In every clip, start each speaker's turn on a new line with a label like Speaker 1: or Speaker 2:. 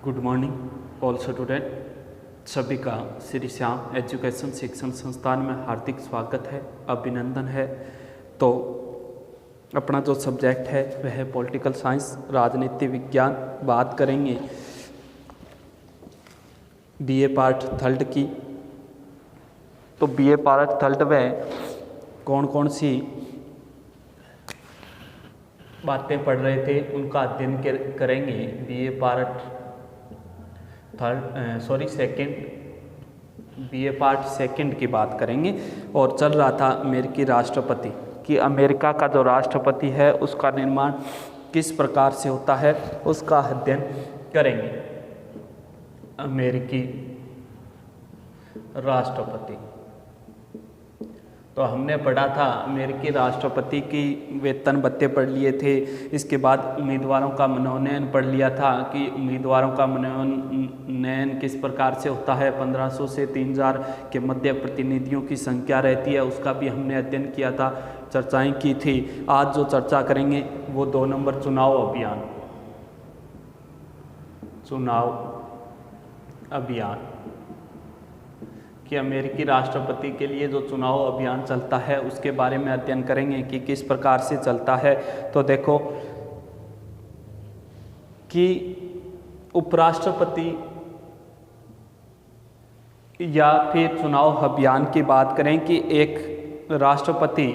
Speaker 1: Good morning all student. सभी का Shri Shyam education शिक्षण संस्थान में हार्दिक स्वागत है, अभिनंदन है। तो अपना जो सब्जेक्ट है वह है पॉलिटिकल साइंस, राजनीति विज्ञान। बात करेंगे बीए पार्ट थर्ड की। तो बीए पार्ट थर्ड में कौन कौन सी बातें पढ़ रहे थे उनका अध्ययन करेंगे। BA part BA part second की बात करेंगे। और चल रहा था अमेरिकी राष्ट्रपति कि अमेरिका का जो राष्ट्रपति है उसका निर्माण किस प्रकार से होता है उसका अध्ययन करेंगे। अमेरिकी राष्ट्रपति, तो हमने पढ़ा था अमेरिकी राष्ट्रपति की वेतन भत्ते पढ़ लिए थे। इसके बाद उम्मीदवारों का मनोनयन पढ़ लिया था कि उम्मीदवारों का मनोनयन किस प्रकार से होता है। 1500 से 3000 के मध्य प्रतिनिधियों की संख्या रहती है, उसका भी हमने अध्ययन किया था, चर्चाएं की थी। आज जो चर्चा करेंगे वो 2 नंबर चुनाव अभियान कि अमेरिकी राष्ट्रपति के लिए जो चुनाव अभियान चलता है उसके बारे में अध्ययन करेंगे कि किस प्रकार से चलता है। तो देखो कि उपराष्ट्रपति या फिर चुनाव अभियान की बात करें कि एक राष्ट्रपति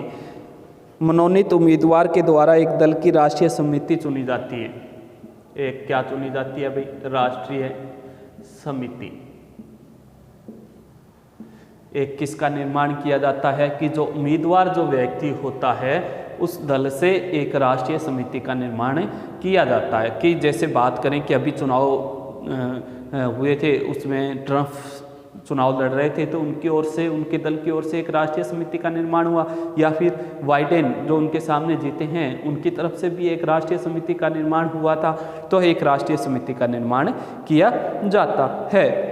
Speaker 1: मनोनीत उम्मीदवार के द्वारा एक दल की राष्ट्रीय समिति चुनी जाती है। एक क्या चुनी जाती है भाई? राष्ट्रीय समिति। एक किसका निर्माण किया जाता है कि जो उम्मीदवार जो व्यक्ति होता है उस दल से एक राष्ट्रीय समिति का निर्माण किया जाता है। कि जैसे बात करें कि अभी चुनाव हुए थे, उसमें ट्रंप चुनाव लड़ रहे थे तो उनकी ओर से, उनके दल की ओर से एक राष्ट्रीय समिति का निर्माण हुआ, या फिर बाइडेन जो उनके सामने जीते हैं उनकी तरफ से भी एक राष्ट्रीय समिति का निर्माण हुआ था। तो एक राष्ट्रीय समिति का निर्माण किया जाता है।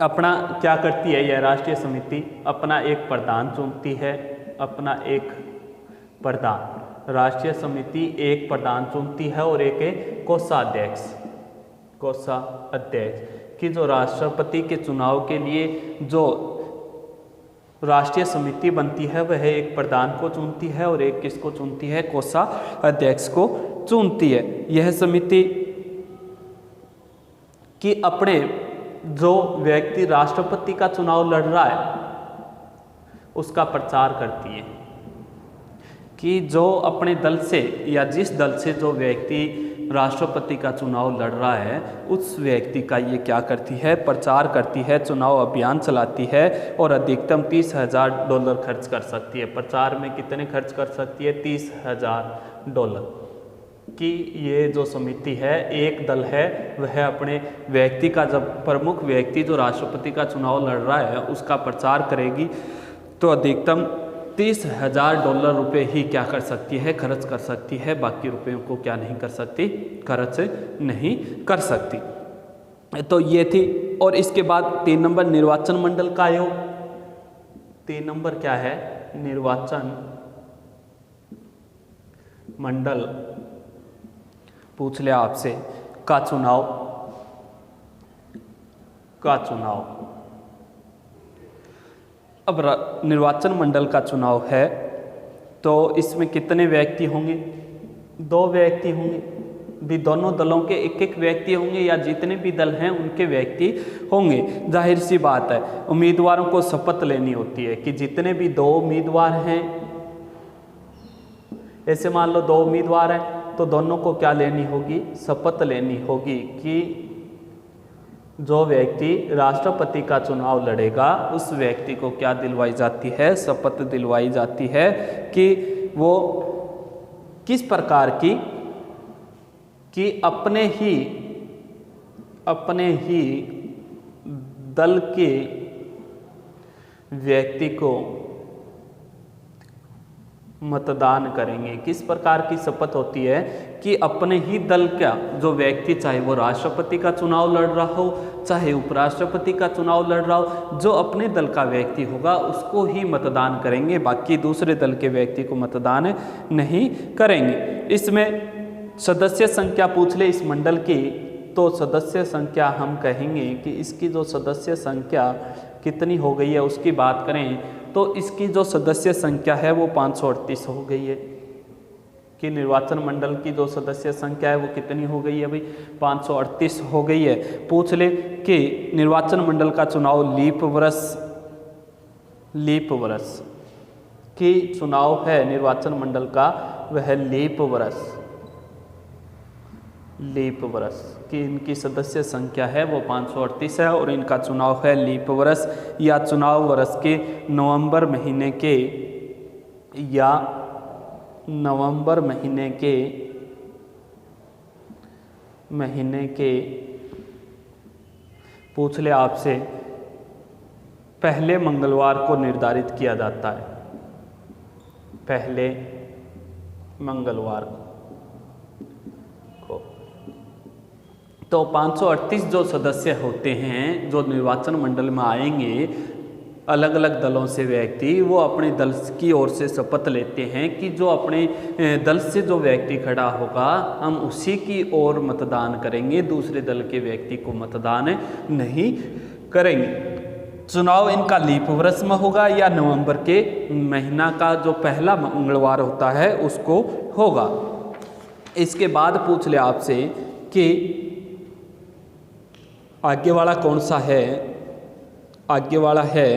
Speaker 1: अपना क्या करती है यह राष्ट्रीय समिति? अपना एक प्रधान चुनती है, अपना एक प्रधान। राष्ट्रीय समिति एक प्रधान चुनती है और एक कोषाध्यक्ष कि जो राष्ट्रपति के चुनाव के लिए जो राष्ट्रीय समिति बनती है वह एक प्रधान को चुनती है और एक किसको चुनती है? कोषाध्यक्ष को चुनती है। यह समिति कि अपने जो व्यक्ति राष्ट्रपति का चुनाव लड़ रहा है उसका प्रचार करती है कि जो अपने दल से या जिस दल से जो व्यक्ति राष्ट्रपति का चुनाव लड़ रहा है उस व्यक्ति का ये क्या करती है? प्रचार करती है, चुनाव अभियान चलाती है और अधिकतम $30,000 खर्च कर सकती है। प्रचार में कितने खर्च कर सकती है? $30,000 कि ये जो समिति है, एक दल है, वह अपने व्यक्ति का, जब प्रमुख व्यक्ति जो राष्ट्रपति का चुनाव लड़ रहा है उसका प्रचार करेगी तो अधिकतम $30,000 रुपये ही क्या कर सकती है? खर्च कर सकती है। बाकी रुपयों को क्या नहीं कर सकती? खर्च नहीं कर सकती। तो ये थी। और इसके बाद 3 नंबर निर्वाचन मंडल का आयोग। 3 नंबर क्या है? निर्वाचन मंडल पूछ लिया आपसे का चुनाव अब निर्वाचन मंडल का चुनाव है तो इसमें कितने व्यक्ति होंगे? 2 व्यक्ति होंगे भी। दोनों दलों के एक व्यक्ति होंगे या जितने भी दल हैं उनके व्यक्ति होंगे। जाहिर सी बात है, उम्मीदवारों को शपथ लेनी होती है कि जितने भी 2 उम्मीदवार हैं, ऐसे मान लो 2 उम्मीदवार हैं तो दोनों को क्या लेनी होगी? शपथ लेनी होगी कि जो व्यक्ति राष्ट्रपति का चुनाव लड़ेगा उस व्यक्ति को क्या दिलवाई जाती है? शपथ दिलवाई जाती है कि वो किस प्रकार की कि अपने ही दल के व्यक्ति को मतदान करेंगे। किस प्रकार की शपथ होती है कि अपने ही दल का जो व्यक्ति, चाहे वो राष्ट्रपति का चुनाव लड़ रहा हो चाहे उपराष्ट्रपति का चुनाव लड़ रहा हो, जो अपने दल का व्यक्ति होगा उसको ही मतदान करेंगे, बाकी दूसरे दल के व्यक्ति को मतदान नहीं करेंगे। इसमें सदस्य संख्या पूछ ले इस मंडल की तो सदस्य संख्या हम कहेंगे कि इसकी जो सदस्य संख्या कितनी हो गई है उसकी बात करें तो इसकी जो सदस्य संख्या है वो 538 हो गई है। कि निर्वाचन मंडल की जो सदस्य संख्या है वो कितनी हो गई है भाई, 538 हो गई है। पूछ ले कि निर्वाचन मंडल का चुनाव लीप वर्ष की चुनाव है निर्वाचन मंडल का वह लीप वर्ष की इनकी सदस्य संख्या है वो 538 है और इनका चुनाव है लीप वर्ष या चुनाव वर्ष के नवंबर महीने के पूछ ले आपसे पहले मंगलवार को निर्धारित किया जाता है, पहले मंगलवार को। तो 538 जो सदस्य होते हैं जो निर्वाचन मंडल में आएंगे, अलग अलग दलों से व्यक्ति, वो अपने दल की ओर से शपथ लेते हैं कि जो अपने दल से जो व्यक्ति खड़ा होगा हम उसी की ओर मतदान करेंगे, दूसरे दल के व्यक्ति को मतदान नहीं करेंगे। चुनाव इनका लीप वर्ष में होगा या नवंबर के महीना का जो पहला मंगलवार होता है उसको होगा। इसके बाद पूछ ले आपसे कि आगे वाला कौन सा है, आगे वाला है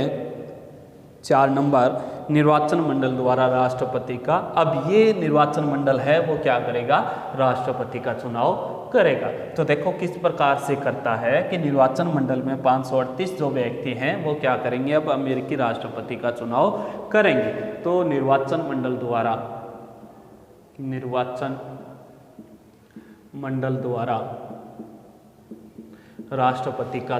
Speaker 1: 4 नंबर, निर्वाचन मंडल द्वारा राष्ट्रपति का। अब ये निर्वाचन मंडल है वो क्या करेगा, राष्ट्रपति का चुनाव करेगा। तो देखो किस प्रकार से करता है कि निर्वाचन मंडल में 538 जो व्यक्ति हैं वो क्या करेंगे, अब अमेरिकी राष्ट्रपति का चुनाव करेंगे। तो निर्वाचन मंडल द्वारा राष्ट्रपति का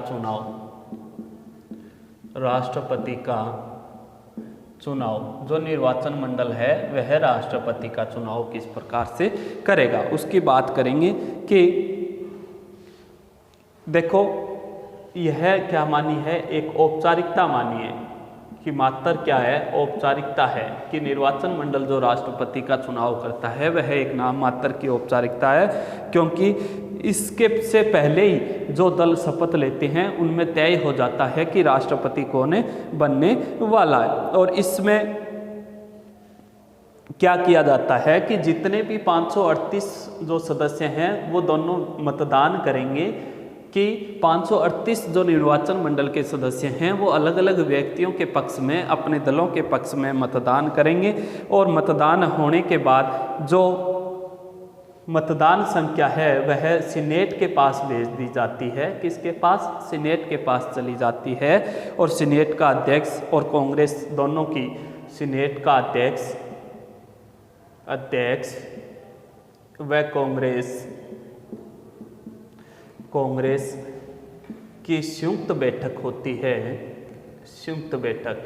Speaker 1: चुनाव जो निर्वाचन मंडल है वह राष्ट्रपति का चुनाव किस प्रकार से करेगा उसकी बात करेंगे। कि देखो यह क्या मानी है, एक औपचारिकता मानी है कि मात्र क्या है, औपचारिकता है कि निर्वाचन मंडल जो राष्ट्रपति का चुनाव करता है वह एक नाम मात्र की औपचारिकता है, क्योंकि इसके से पहले ही जो दल शपथ लेते हैं उनमें तय हो जाता है कि राष्ट्रपति कौन बनने वाला है। और इसमें क्या किया जाता है कि जितने भी 538 जो सदस्य हैं वो दोनों मतदान करेंगे कि 538 जो निर्वाचन मंडल के सदस्य हैं वो अलग अलग व्यक्तियों के पक्ष में, अपने दलों के पक्ष में मतदान करेंगे। और मतदान होने के बाद जो मतदान संख्या है वह सीनेट के पास भेज दी जाती है। किसके पास, सीनेट के पास चली जाती है। और सीनेट का अध्यक्ष और कांग्रेस दोनों की, सीनेट का अध्यक्ष व कांग्रेस की संयुक्त बैठक होती है, संयुक्त बैठक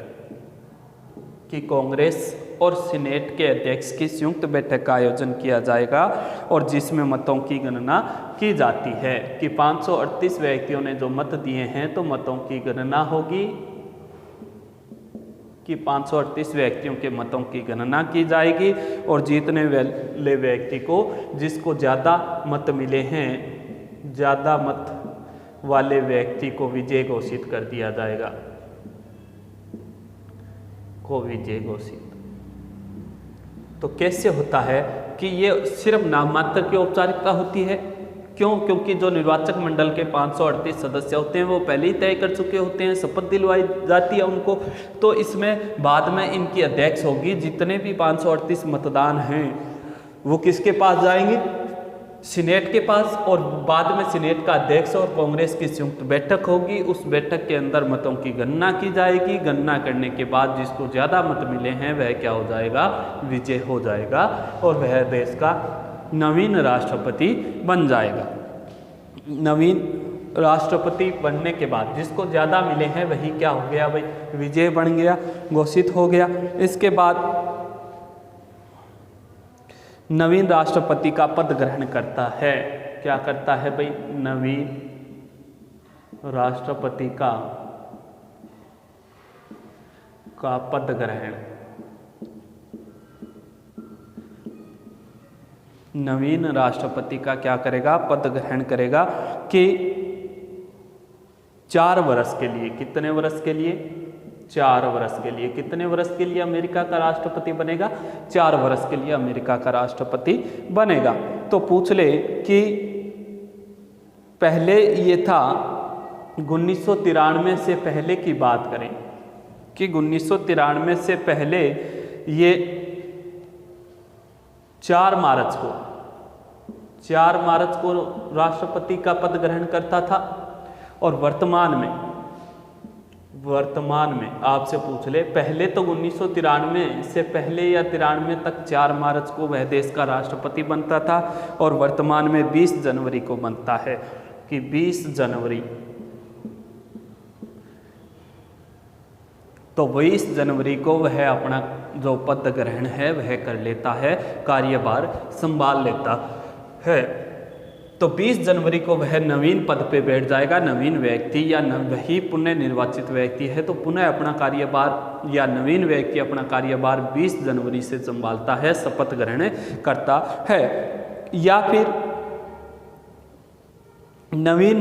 Speaker 1: कि कांग्रेस और सीनेट के अध्यक्ष की संयुक्त बैठक का आयोजन किया जाएगा और जिसमें मतों की गणना की जाती है कि 538 व्यक्तियों ने जो मत दिए हैं तो मतों की गणना होगी कि 538 व्यक्तियों के मतों की गणना की जाएगी और जीतने वाले व्यक्ति को, जिसको ज़्यादा मत मिले हैं, ज़्यादा मत वाले व्यक्ति को विजय घोषित कर दिया जाएगा, को विजय घोषित। तो कैसे होता है कि ये सिर्फ नाम मात्र की औपचारिकता होती है। क्यों? क्योंकि जो निर्वाचक मंडल के 538 सदस्य होते हैं वो पहले ही तय कर चुके होते हैं, शपथ दिलवाई जाती है उनको। तो इसमें बाद में इनकी अध्यक्ष होगी, जितने भी 538 मतदान हैं वो किसके पास जाएंगे, सीनेट के पास। और बाद में सीनेट का अध्यक्ष और कांग्रेस की संयुक्त बैठक होगी, उस बैठक के अंदर मतों की गणना की जाएगी। गणना करने के बाद जिसको ज़्यादा मत मिले हैं वह क्या हो जाएगा, विजय हो जाएगा और वह देश का नवीन राष्ट्रपति बन जाएगा। नवीन राष्ट्रपति बनने के बाद जिसको ज़्यादा मिले हैं वही क्या हो गया भाई, विजय बन गया, घोषित हो गया। इसके बाद नवीन राष्ट्रपति का पद ग्रहण करता है। क्या करता है भाई, नवीन राष्ट्रपति का पद ग्रहण नवीन राष्ट्रपति का क्या करेगा, पद ग्रहण करेगा कि 4 वर्ष के लिए, कितने वर्ष के लिए, 4 वर्ष के लिए। कितने वर्ष के लिए अमेरिका का राष्ट्रपति बनेगा, 4 वर्ष के लिए अमेरिका का राष्ट्रपति बनेगा। तो पूछ ले कि पहले ये था 1993 से पहले की बात करें कि 1993 से पहले ये 4 मार्च को राष्ट्रपति का पद ग्रहण करता था, और वर्तमान में आपसे पूछ ले, पहले तो 1993 से पहले या 93 तक 4 मार्च को वह देश का राष्ट्रपति बनता था, और वर्तमान में 20 जनवरी को बनता है कि 20 जनवरी, तो 20 जनवरी को वह अपना जो पद ग्रहण है वह कर लेता है, कार्यभार संभाल लेता है। तो 20 जनवरी को वह नवीन पद पे बैठ जाएगा, नवीन व्यक्ति या वही पुनः निर्वाचित व्यक्ति है तो पुनः अपना कार्यभार, या नवीन व्यक्ति अपना कार्यभार 20 जनवरी से संभालता है, शपथ ग्रहण करता है। या फिर नवीन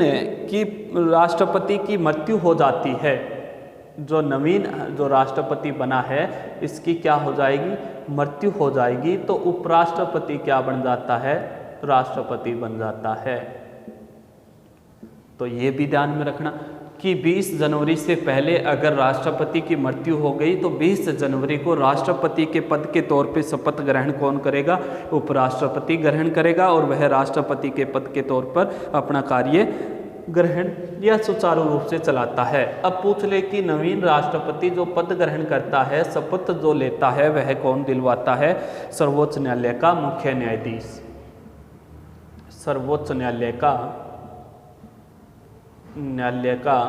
Speaker 1: की राष्ट्रपति की मृत्यु हो जाती है, जो नवीन जो राष्ट्रपति बना है इसकी क्या हो जाएगी, मृत्यु हो जाएगी, तो उपराष्ट्रपति क्या बन जाता है, राष्ट्रपति बन जाता है। तो ये भी ध्यान में रखना कि 20 जनवरी से पहले अगर राष्ट्रपति की मृत्यु हो गई तो 20 जनवरी को राष्ट्रपति के पद के तौर पे शपथ ग्रहण कौन करेगा, उपराष्ट्रपति ग्रहण करेगा, और वह राष्ट्रपति के पद के तौर पर अपना कार्य ग्रहण या सुचारू रूप से चलाता है। अब पूछ ले कि नवीन राष्ट्रपति जो पद ग्रहण करता है, शपथ जो लेता है, वह कौन दिलवाता है, सर्वोच्च न्यायालय का मुख्य न्यायाधीश। सर्वोच्च न्यायालय का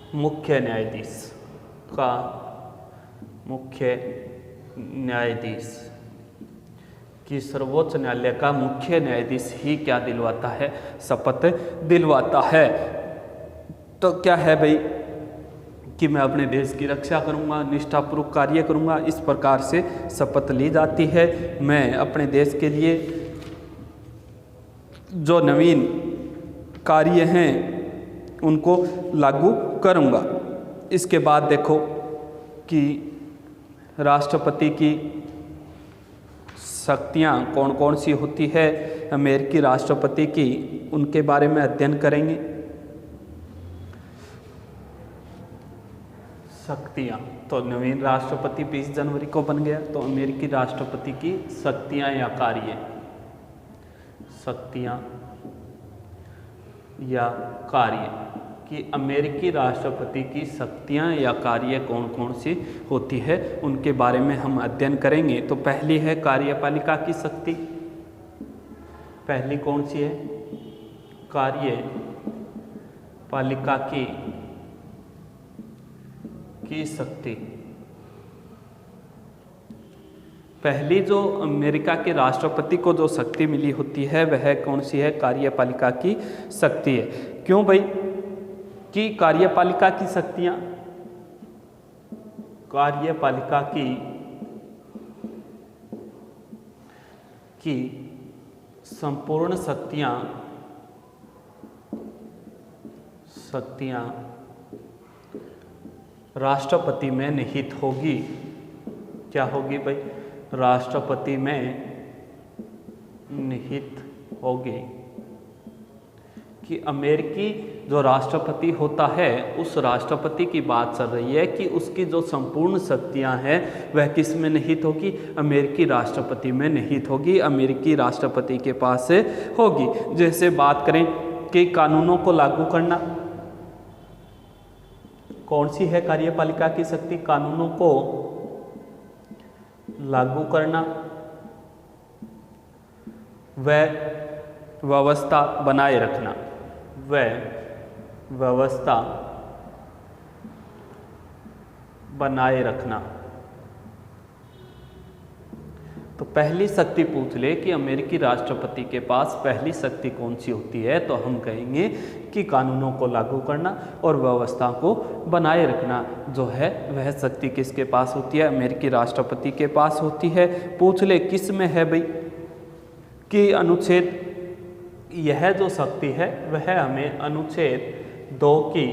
Speaker 1: मुख्य न्यायाधीश कि सर्वोच्च न्यायालय का मुख्य न्यायाधीश ही क्या दिलवाता है, शपथ दिलवाता है। तो क्या है भाई कि मैं अपने देश की रक्षा करूंगा, निष्ठापूर्वक कार्य करूंगा, इस प्रकार से शपथ ली जाती है। मैं अपने देश के लिए जो नवीन कार्य हैं उनको लागू करूंगा। इसके बाद देखो कि राष्ट्रपति की शक्तियाँ कौन कौन सी होती है अमेरिकी राष्ट्रपति की, उनके बारे में अध्ययन करेंगे। शक्तियाँ, तो नवीन राष्ट्रपति 20 जनवरी को बन गया, तो अमेरिकी राष्ट्रपति की शक्तियाँ या कार्य, शक्तियाँ या कार्य कि अमेरिकी राष्ट्रपति की शक्तियाँ या कार्य कौन कौन सी होती है, उनके बारे में हम अध्ययन करेंगे। तो पहली है कार्यपालिका की शक्ति। पहली कौन सी है, कार्यपालिका की शक्ति। पहली जो अमेरिका के राष्ट्रपति को जो शक्ति मिली होती है वह कौन सी है, कार्यपालिका की शक्ति है। क्यों भाई कि कार्यपालिका की शक्तियाँ, कार्यपालिका की संपूर्ण शक्तियाँ राष्ट्रपति में निहित होगी। क्या होगी भाई, राष्ट्रपति में निहित होगी। कि अमेरिकी जो राष्ट्रपति होता है उस राष्ट्रपति की बात चल रही है कि उसकी जो संपूर्ण शक्तियां हैं वह किस में निहित होगी, अमेरिकी राष्ट्रपति में निहित होगी, अमेरिकी राष्ट्रपति के पास से होगी। जैसे बात करें कि कानूनों को लागू करना, कौन सी है कार्यपालिका की शक्ति, कानूनों को लागू करना, वह व्यवस्था बनाए रखना, वह व्यवस्था बनाए रखना। तो तो पहली शक्ति पूछ ले कि अमेरिकी राष्ट्रपति के पास पहली शक्ति कौन सी होती है, तो हम कहेंगे कि कानूनों को लागू करना और व्यवस्था को बनाए रखना जो है वह शक्ति किसके पास होती है, अमेरिकी राष्ट्रपति के पास होती है। पूछ ले किस में है भाई, कि अनुच्छेद, यह जो शक्ति है वह हमें अनुच्छेद 2 की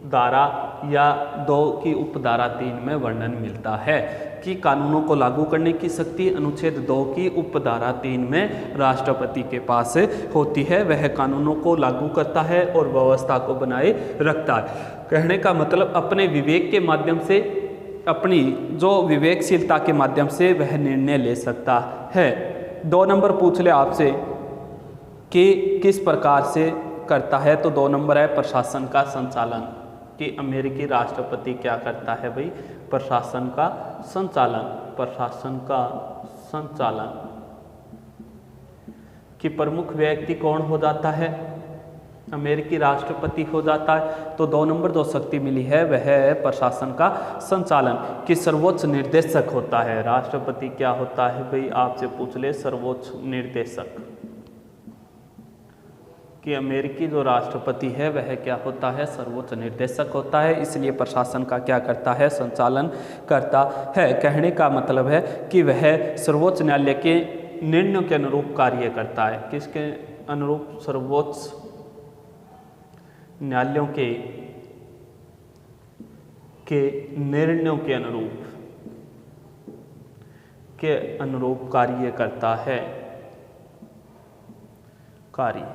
Speaker 1: धारा या 2 की उपधारा 3 में वर्णन मिलता है कि कानूनों को लागू करने की शक्ति अनुच्छेद 2 की उपधारा 3 में राष्ट्रपति के पास होती है। वह कानूनों को लागू करता है और व्यवस्था को बनाए रखता है। कहने का मतलब अपने विवेक के माध्यम से, अपनी जो विवेकशीलता के माध्यम से वह निर्णय ले सकता है। 2 नंबर पूछ ले आपसे कि किस प्रकार से करता है, तो 2 नंबर है प्रशासन का संचालन, कि अमेरिकी राष्ट्रपति क्या करता है भाई, प्रशासन का संचालन, प्रशासन का संचालन। कि प्रमुख व्यक्ति कौन हो जाता है, अमेरिकी राष्ट्रपति हो जाता है। तो 2 नंबर जो शक्ति मिली है वह है प्रशासन का संचालन, कि सर्वोच्च निर्देशक होता है। राष्ट्रपति क्या होता है भाई, आपसे पूछ ले, सर्वोच्च निर्देशक, कि अमेरिकी जो राष्ट्रपति है वह क्या होता है, सर्वोच्च निर्देशक होता है। इसलिए प्रशासन का क्या करता है, संचालन करता है। कहने का मतलब है कि वह सर्वोच्च न्यायालय के निर्णयों के अनुरूप कार्य करता है। किसके अनुरूप, सर्वोच्च न्यायालयों के निर्णयों के अनुरूप कार्य करता है, कार्य,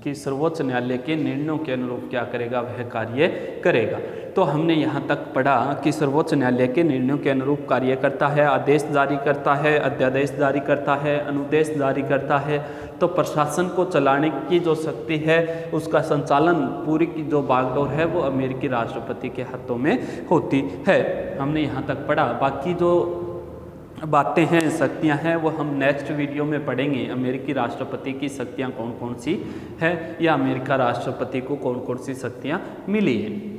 Speaker 1: कि सर्वोच्च न्यायालय के निर्णयों के अनुरूप क्या करेगा, वह कार्य करेगा। तो हमने यहाँ तक पढ़ा कि सर्वोच्च न्यायालय के निर्णयों के अनुरूप कार्य करता है, आदेश जारी करता है, अध्यादेश जारी करता है, अनुदेश जारी करता है। तो प्रशासन को चलाने की जो शक्ति है, उसका संचालन, पूरी की जो बागडोर है वो अमेरिकी राष्ट्रपति के हाथों में होती है। हमने यहाँ तक पढ़ा। बाकी जो बातें हैं, शक्तियां हैं, वो हम नेक्स्ट वीडियो में पढ़ेंगे। अमेरिकी राष्ट्रपति की शक्तियां कौन कौन सी है, या अमेरिका राष्ट्रपति को कौन कौन सी शक्तियां मिली हैं।